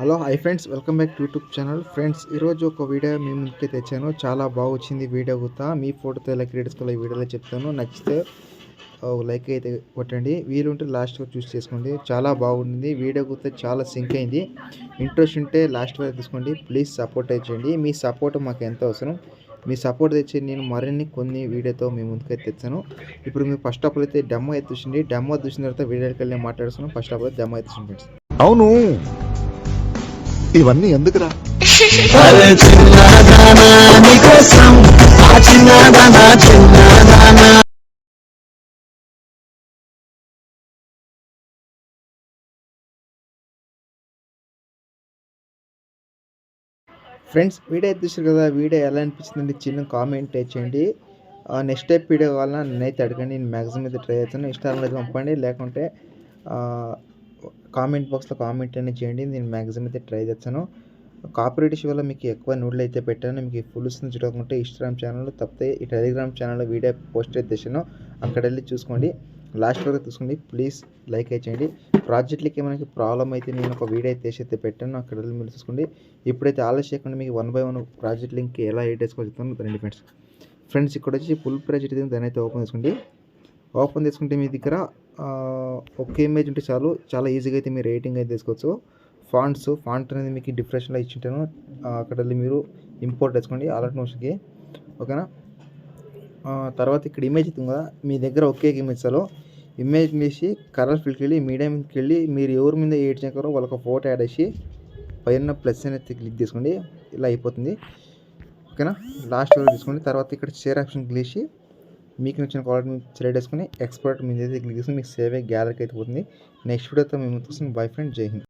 Hello hi friends, welcome back to YouTube channel. Friends, ఈరోజు ఒక video మీ ముందుకే తెచ్చాను. చాలా బాగా వచ్చింది వీడియో గుతా. మీ ఫోటోతో ఎలా క్రియేట్ చేసుకోవాలో ఈ వీడియోలో చెప్తాను. నచ్చితే లైక్ అయితే కొట్టండి, వీలుంటే లాస్ట్ వరకు చూస్ చేసుకోండి. చాలా బాగుంది వీడియో గుతా, చాలా సింక్ అయింది. ఇంట్రెస్ట్ ఉంటే లాస్ట్ వరకు తీసుకోండి. ప్లీజ్ సపోర్ట్ చేయండి. మీ సపోర్ట్ మాకు ఎంతో అవసరం. మీ సపోర్ట్ తెచ్చి నేను మరిన్ని కొన్ని వీడియోతో మీ ముందుకైతే తెచ్చాను. ఇప్పుడు మీరు ఫస్ట్ ఆఫ్ ఆల్ అయితే డెమో అయితే చూసింది. డెమో చూసిన తర్వాత వీడియోకి వెళ్ళి మాట్లాడుతున్నాను. ఫస్ట్ ఆఫ్ ఆల్ డెమో అయితే చూసింది. అవును, ఇవన్నీ ఎందుకురా? ఫ్రెండ్స్, వీడియో అయితే చూసారు కదా. వీడియో ఎలా అనిపించిందండి చిన్న కామెంట్ చేయండి. నెక్స్ట్ టైప్ వీడియో కావాలన్నా నేనైతే అడగండి. నేను మ్యాక్సిమం అయితే ట్రై చేస్తాను. ఇన్స్టాగ్రామ్లో అయితే పంపండి, లేకుంటే కామెంట్ బాక్స్లో కామెంట్ అనేది చేయండి. నేను మ్యాక్సిమం అయితే ట్రై చేస్తాను. కాపీరైట్ ఇష్యూ వల్ల మీకు ఎక్కువ నోట్లు అయితే పెట్టాను. మీకు ఫుల్ చూడకుంటే ఇన్స్టాగ్రామ్ ఛానల్ తప్పితే ఈ టెలిగ్రామ్ ఛానల్లో వీడియో పోస్ట్ అయితే చేశాను. అక్కడ వెళ్ళి చూసుకోండి. లాస్ట్ వరకు చూసుకోండి. ప్లీజ్ లైక్ అయితే చేయండి. ప్రాజెక్ట్లకి మనకి ప్రాబ్లం అయితే నేను ఒక వీడియో అయితే పెట్టాను. అక్కడ వెళ్ళి మీరు చూసుకోండి. ఇప్పుడైతే ఆలస్యం చేయకుండా మీకు 1 by 1 ప్రాజెక్ట్ లింక్ ఎలా ఎడిట్ చేసుకోవాలో చెప్తాను. రండి ఫ్రెండ్స్, ఇక్కడ వచ్చి ఫుల్ ప్రాజెక్ట్ దాన్ని అయితే ఓపెన్ చేసుకోండి. ఓపెన్ చేసుకుంటే మీ దగ్గర ఒక ఇమేజ్ ఉంటే చాలు. చాలా ఈజీగా అయితే మీరు ఎడిటింగ్ అయితే తీసుకోవచ్చు. ఫాంట్ అనేది మీకు డిఫరెన్స్లో ఇచ్చింటాను. అక్కడ వెళ్ళి మీరు ఇంపోర్ట్ చేసుకోండి అలర్ట్ నోట్స్కి. ఓకేనా? తర్వాత ఇక్కడ ఇమేజ్ అవుతుంది కదా, మీ దగ్గర ఒకే ఇమేజ్ చాలు. ఇమేజ్ వేసి కలర్ ఫీల్డ్కి వెళ్ళి మీడియంకి వెళ్ళి మీరు ఎవరి మీద ఎడిట్ చేయకరో వాళ్ళకి ఫోటో యాడ్ చేసి పైన ప్లస్ అనేది క్లిక్ చేసుకోండి. ఇలా అయిపోతుంది. ఓకేనా? లాస్ట్ వరకు తీసుకోండి. తర్వాత ఇక్కడ షేర్ ఆప్షన్ క్లిక్ చేసి మీకు నచ్చిన క్వాలిటీ మీరు సెలెక్ట్ చేసుకుని ఎక్స్పోర్ట్ మీద అయితే క్లిక్ చేసుకుని మీకు సేవ్ అయ్యి గ్యాలరీకి అయితే పోతుంది. నెక్స్ట్ వీడియోతో మేము చూస్తాం. బై ఫ్రెండ్, జై హింద్.